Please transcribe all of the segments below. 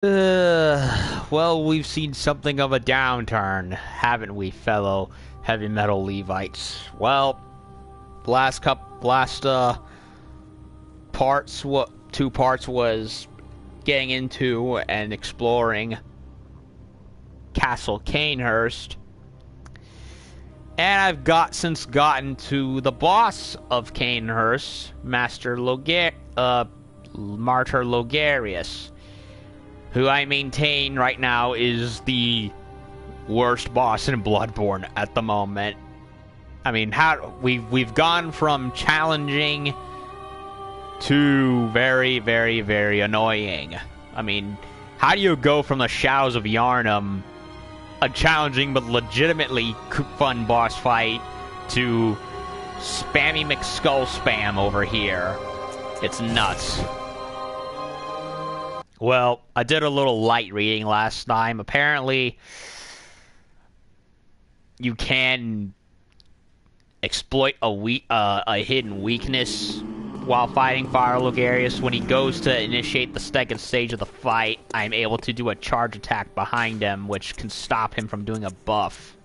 Well, we've seen something of a downturn, haven't we, fellow heavy metal Levites? Well, last parts, what 2 parts was getting into and exploring Castle Canehurst, and I've gotten to the boss of Canehurst, Martyr Logarius, who I maintain right now is the worst boss in Bloodborne at the moment. I mean, how we've gone from challenging to very, very, very annoying. I mean, how do you go from the Shadows of Yharnam, a challenging but legitimately fun boss fight, to spammy McSkull spam over here? It's nuts. Well, I did a little light reading last time. Apparently, you can exploit a hidden weakness while fighting Fire Logarius. When he goes to initiate the second stage of the fight, I'm able to do a charge attack behind him, which can stop him from doing a buff.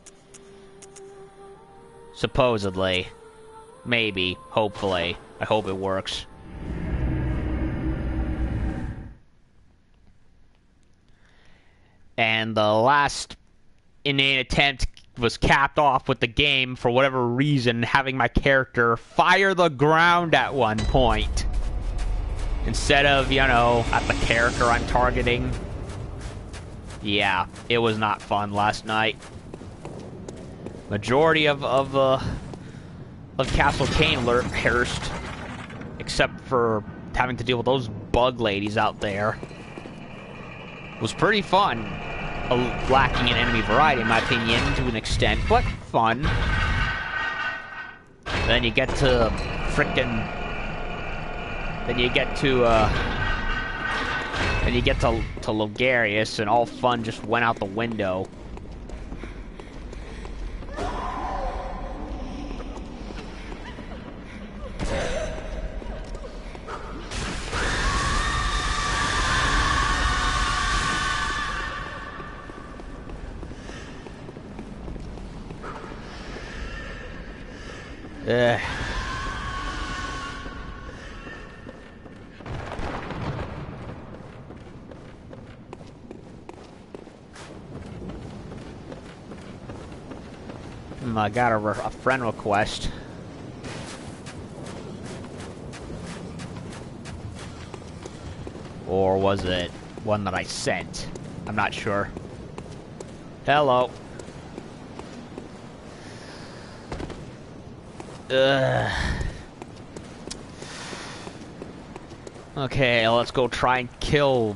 Supposedly. Maybe. Hopefully. I hope it works. And the last inane attempt was capped off with the game, for whatever reason, having my character fire the ground at one point instead of, you know, at the character I'm targeting. Yeah, it was not fun last night. Majority of Castle Canehurst, except for having to deal with those bug ladies out there, was pretty fun. Lacking in enemy variety, in my opinion, to an extent, but fun. Then you get to frickin'... Then you get to Logarius, and all fun just went out the window. I got a friend request. Or was it one that I sent? I'm not sure. Hello. Okay, let's go try and kill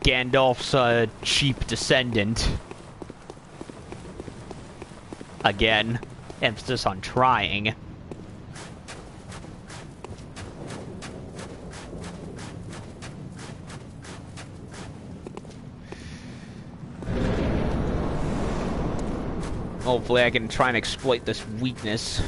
Gandalf's cheap descendant. Again, emphasis on trying. Hopefully I can try and exploit this weakness.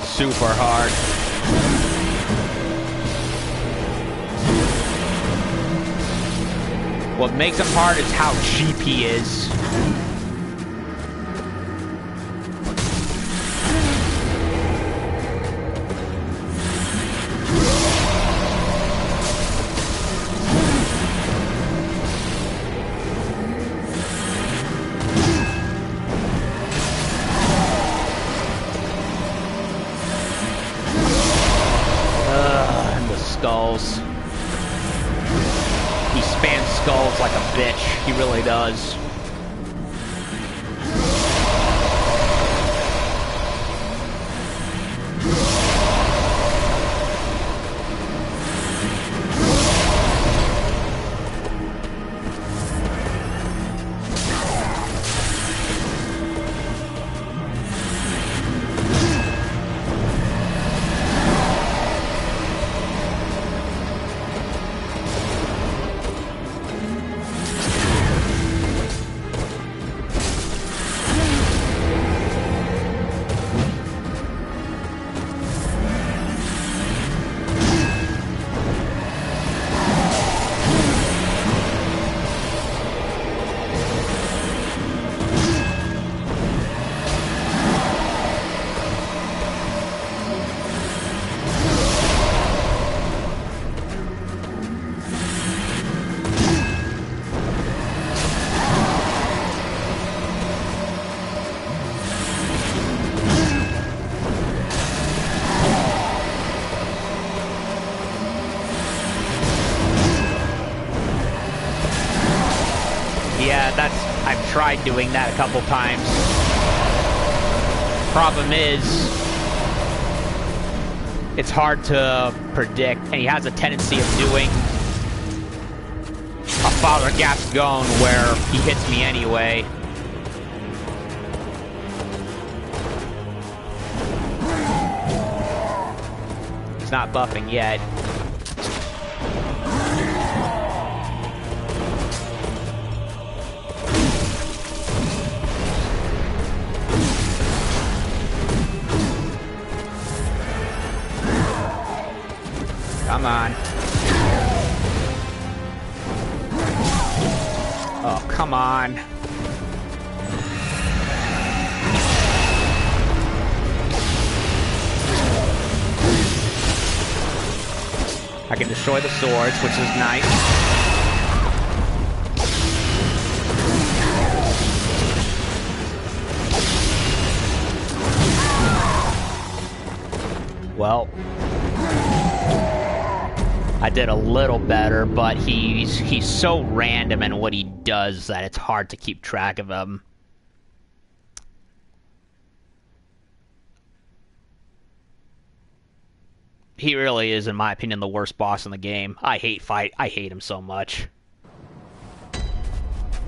Super hard. What makes him hard is how cheap he is. Skulls. He spams skulls like a bitch. He really does. Yeah, I've tried doing that a couple times. Problem is, it's hard to predict, and he has a tendency of doing a Father Gascon where he hits me anyway. He's not buffing yet. Come on. Oh, come on. I can destroy the swords, which is nice. Well, I did a little better, but he's so random in what he does that it's hard to keep track of him. He really is, in my opinion, the worst boss in the game. I hate him so much.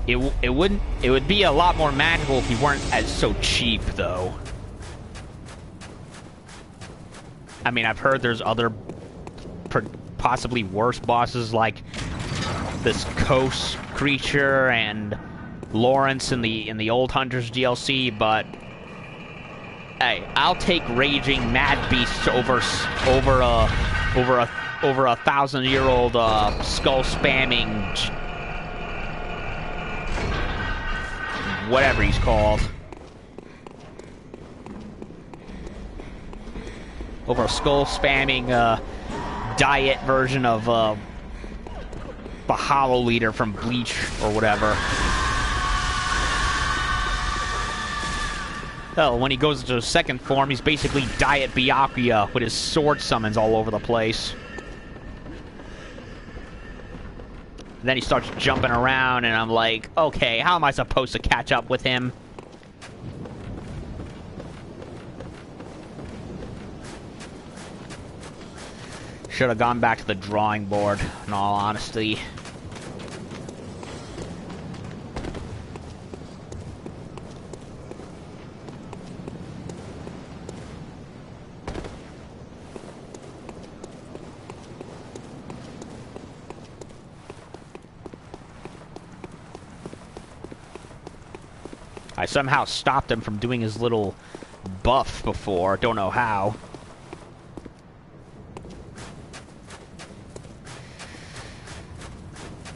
It would be a lot more manageable if he weren't as so cheap, though. I mean, I've heard there's other possibly worse bosses like this Coast creature and Lawrence in the Old Hunters DLC, but hey, I'll take raging mad beasts over a 1,000-year-old skull spamming whatever he's called. Over a skull spamming diet version of the Hollow Leader from Bleach or whatever. Hell, when he goes into his second form, he's basically Diet Byakuya with his sword summons all over the place. Then he starts jumping around, and I'm like, okay, how am I supposed to catch up with him? Should have gone back to the drawing board, in all honesty. I somehow stopped him from doing his little buff before, don't know how.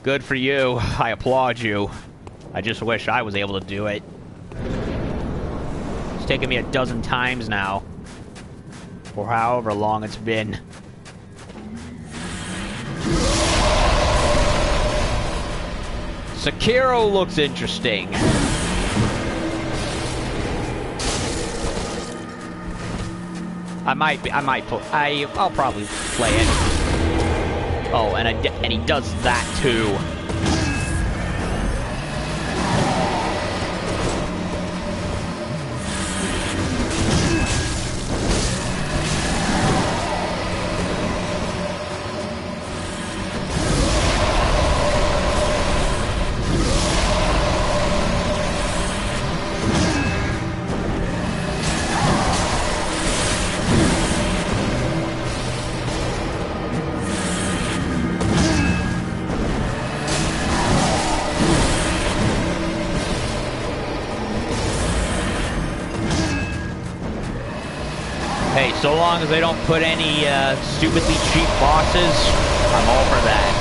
Good for you. I applaud you. I just wish I was able to do it. It's taken me a dozen times now. For however long it's been. Sekiro looks interesting. I'll probably play it. Oh, and he does that too. Hey, so long as they don't put any stupidly cheap bosses, I'm all for that.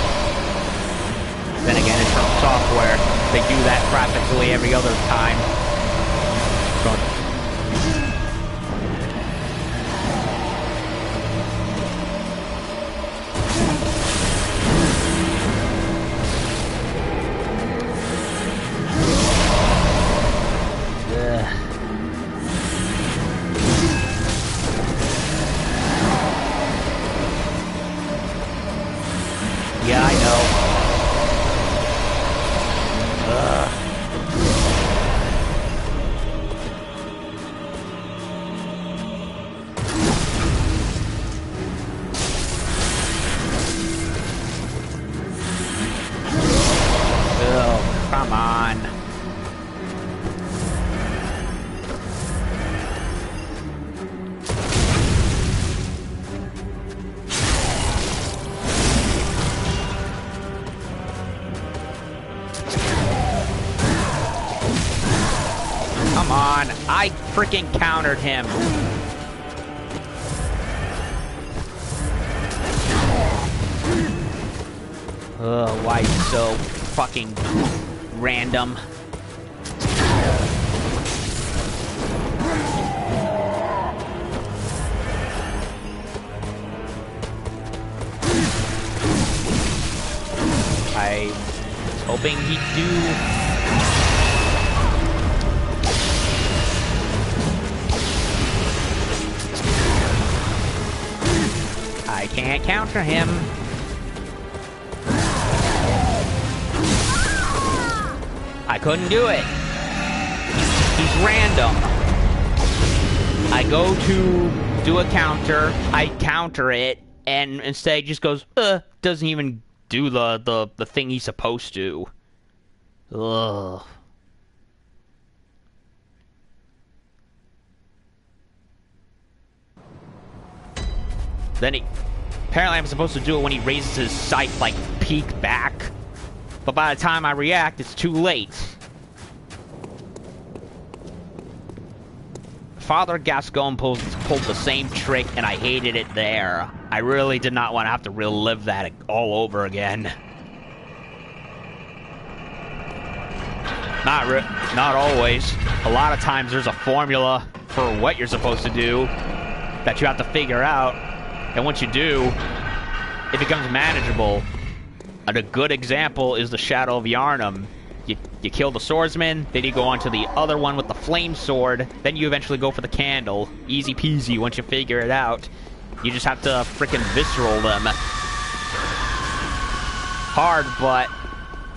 Then again, it's from Software. They do that practically every other time. Yeah, I know. Ugh. on. Come on, I freaking countered him. Ugh, why so fucking random? I was hoping he'd do... I can't counter him. I couldn't do it. He's random. I go to do a counter, I counter it, and instead he just goes, doesn't even do the thing he's supposed to. Ugh. Then apparently I'm supposed to do it when he raises his sight, like, peek back. But by the time I react, it's too late. Father Gascon pulled the same trick, and I hated it there. I really did not want to have to relive that all over again. Not always. A lot of times there's a formula for what you're supposed to do that you have to figure out. And once you do, it becomes manageable. And a good example is the Shadow of Yharnam. You kill the swordsman, then you go on to the other one with the flame sword, then you eventually go for the candle. Easy peasy once you figure it out. You just have to frickin' visceral them. Hard, but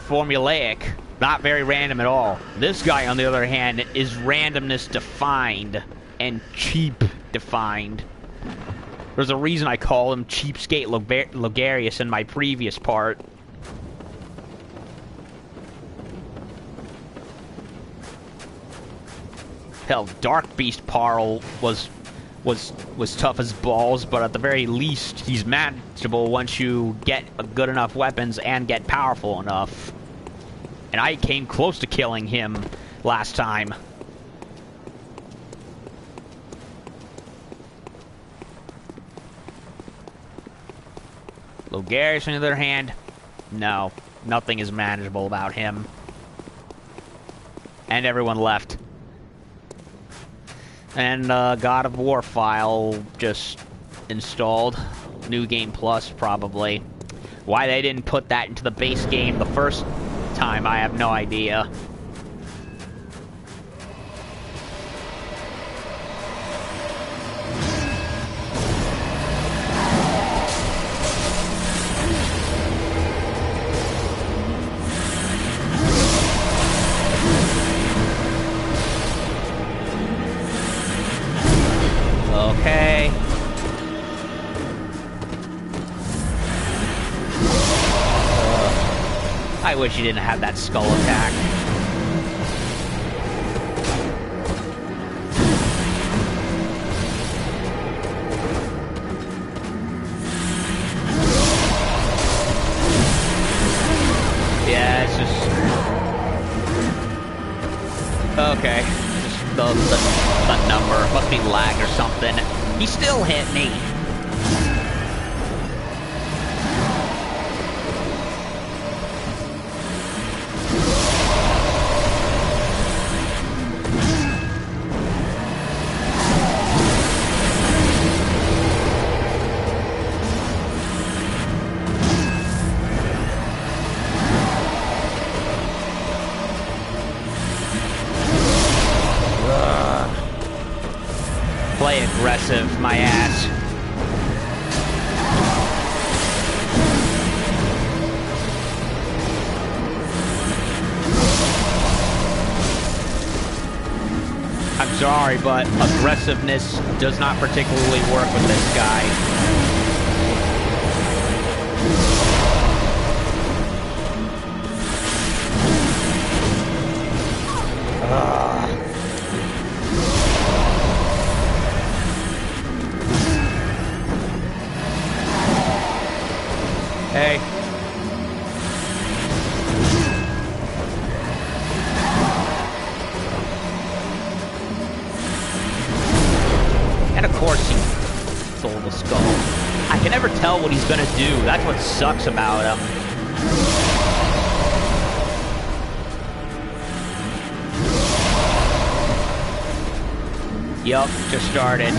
formulaic. Not very random at all. This guy, on the other hand, is randomness defined and cheap defined. There's a reason I call him Cheapskate Logarius in my previous part. Hell, Dark Beast Parl was tough as balls, but at the very least, he's manageable once you get good enough weapons and get powerful enough. And I came close to killing him last time. Logarius, on the other hand, no. Nothing is manageable about him. And everyone left. And God of War file just installed. New Game Plus, probably. Why they didn't put that into the base game the first time, I have no idea. Okay. I wish you didn't have that skull attack. Yeah, it's just... Okay. Just the number. Must be lag or something. He still hit me. Play aggressive, my ass. I'm sorry, but aggressiveness does not particularly work with this guy. Hey. And of course he stole the skull. I can never tell what he's gonna do. That's what sucks about him. Yup, just started.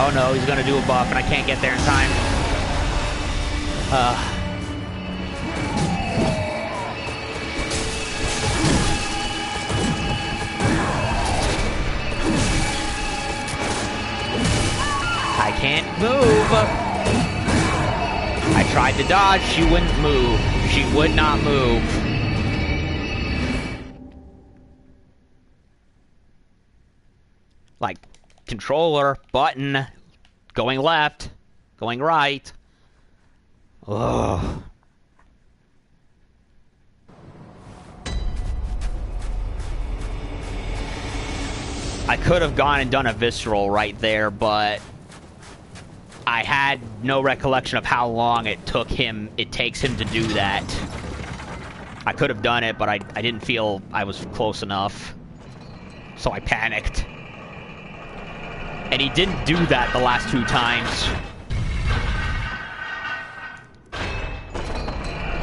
Oh no, he's gonna do a buff and I can't get there in time. I can't move. I tried to dodge, she wouldn't move. She would not move. Like, controller, button, going left, going right. Ugh. I could have gone and done a visceral right there, but I had no recollection of how long it takes him to do that. I could have done it, but I didn't feel I was close enough. So I panicked. And he didn't do that the last 2 times.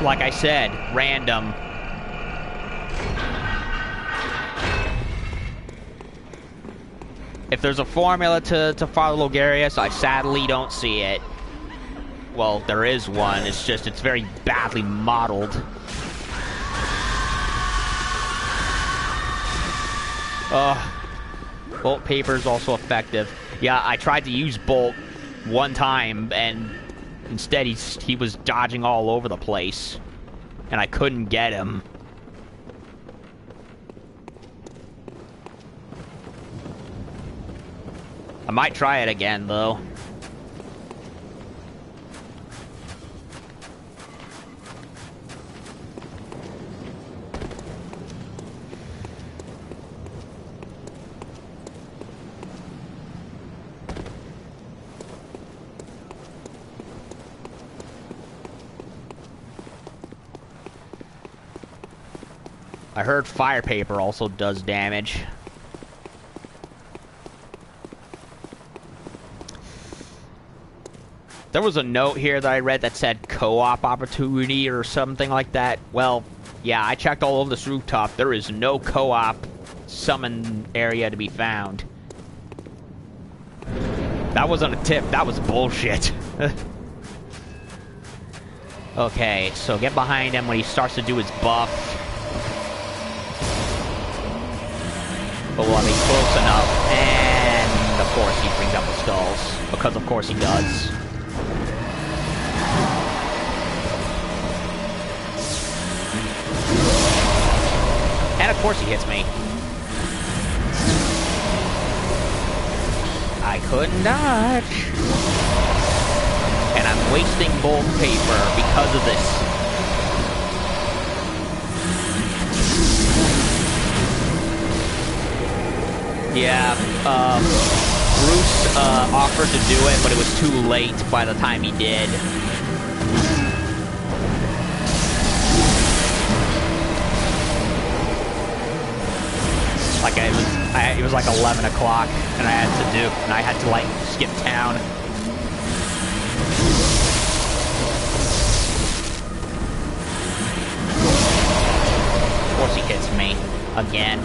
Like I said, random. If there's a formula to Father Logarius, I sadly don't see it. Well, there is one, it's just, it's very badly modeled. Bolt paper is also effective. Yeah, I tried to use bolt one time, and instead he was dodging all over the place, and I couldn't get him. I might try it again, though. I heard fire paper also does damage. There was a note here that I read that said co-op opportunity or something like that. Well, yeah, I checked all over this rooftop. There is no co-op summon area to be found. That wasn't a tip, that was bullshit. Okay, so get behind him when he starts to do his buff. But we'll be close enough, and of course he brings up the skulls, because of course he does. And of course he hits me. I couldn't dodge. And I'm wasting bolt paper because of this. Yeah, Bruce offered to do it, but it was too late by the time he did. Like it was like 11 o'clock, and I had to like skip town. Of course he hits me again.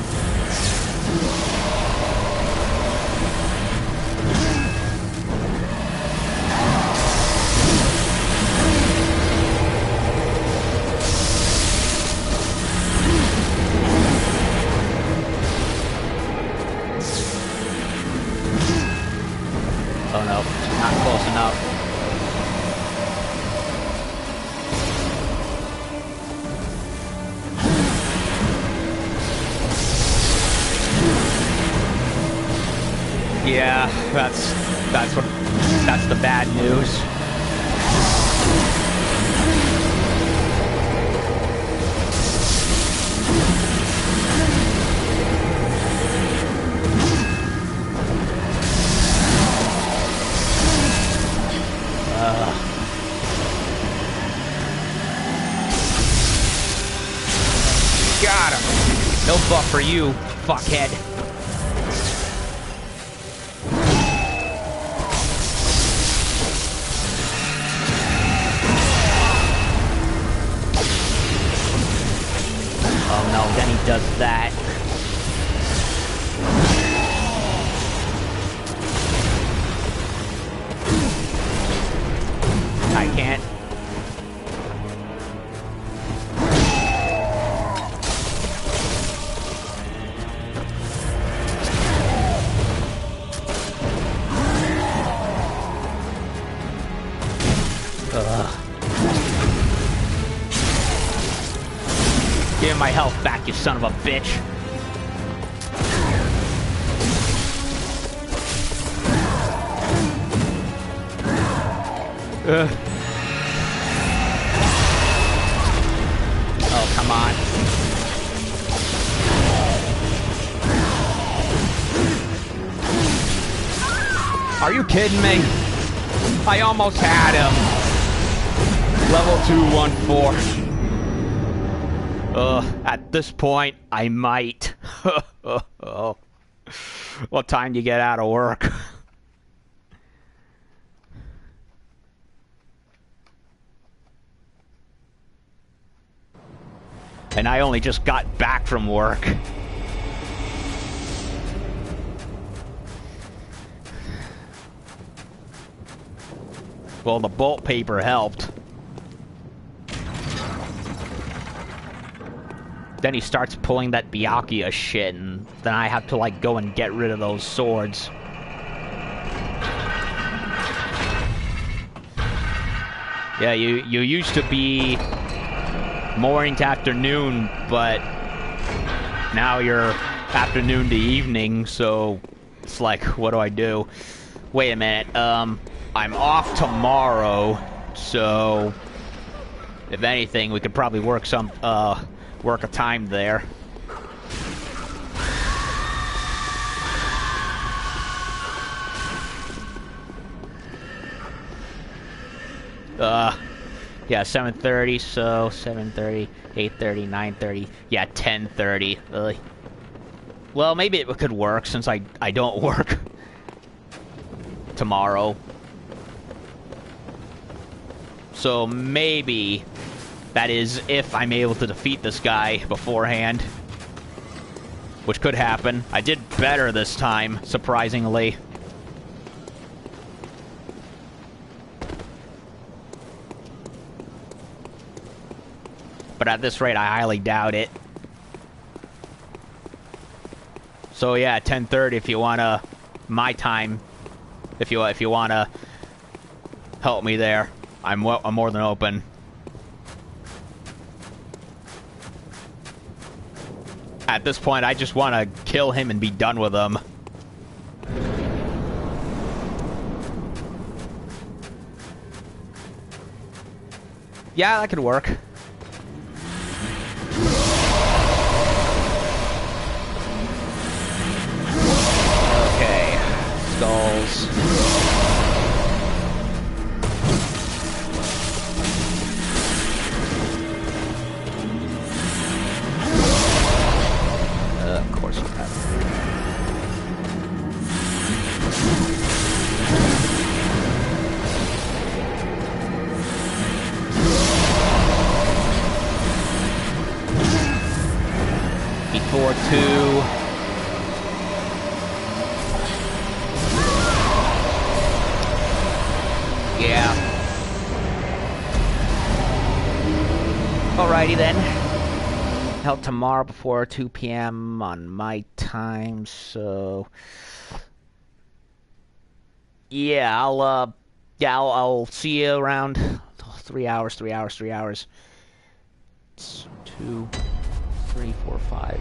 Yeah, that's the bad news. Got him. No buff for you, fuckhead. Oh no, then he does that. I can't. Give me my health back, you son of a bitch. Oh, come on. Are you kidding me? I almost had him. Level 214. At this point, I might. What time do you get out of work? And I only just got back from work. Well, the bolt paper helped. Then he starts pulling that Byakuya shit, and then I have to, like, go and get rid of those swords. Yeah, you used to be morning to afternoon, but now you're afternoon to evening, so it's like, what do I do? Wait a minute, I'm off tomorrow, so if anything, we could probably work a time there. Yeah, 7:30, so 7:30, 8:30, 9:30, yeah, 10:30. Really? Well, maybe it could work since I don't work tomorrow. So maybe that is if I'm able to defeat this guy beforehand, which could happen. I did better this time, surprisingly. But at this rate, I highly doubt it. So yeah, 10:30 if you wanna, my time, if you wanna help me there, I'm more than open. At this point, I just want to kill him and be done with him. Yeah, that could work. Okay, skulls. Of course you have. Before 2. Yeah. Alrighty then. Held tomorrow before 2 p.m. on my time, so yeah, I'll see you around 3 hours. It's 2, 3, 4, 5,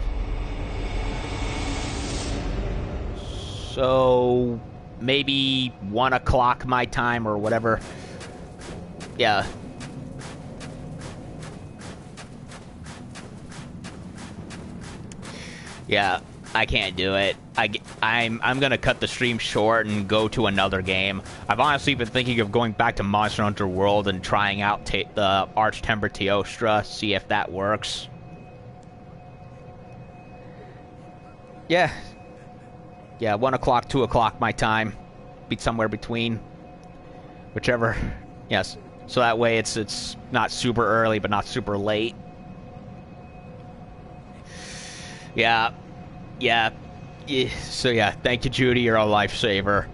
So maybe 1 o'clock my time or whatever. Yeah. Yeah, I can't do it. I'm gonna cut the stream short and go to another game. I've honestly been thinking of going back to Monster Hunter World and trying out the Arch-Temper Teostra, see if that works. Yeah. Yeah, 1 o'clock, 2 o'clock my time. Be somewhere between. Whichever. Yes. So that way it's not super early, but not super late. Yeah. Yeah. So yeah, thank you, Judy. You're a lifesaver.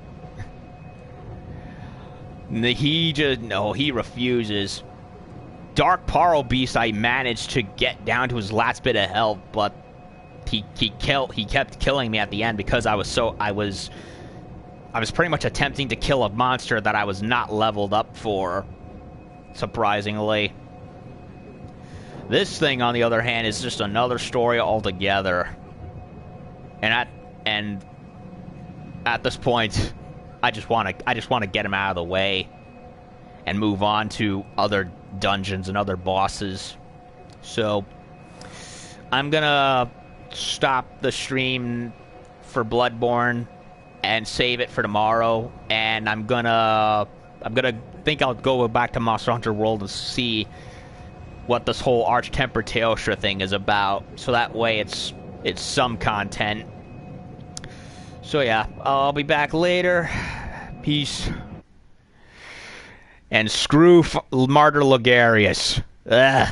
He refuses. Dark Parl Beast, I managed to get down to his last bit of health, but he kept killing me at the end because I was pretty much attempting to kill a monster that I was not leveled up for. Surprisingly. This thing, on the other hand, is just another story altogether. And at this point, I just want to get him out of the way and move on to other dungeons and other bosses. So I'm gonna stop the stream for Bloodborne and save it for tomorrow, and I'm gonna think I'll go back to Monster Hunter World and see what this whole Arch-Temper Teostra thing is about, so that way it's some content. So yeah, I'll be back later. Peace. And screw Martyr Logarius. Ugh.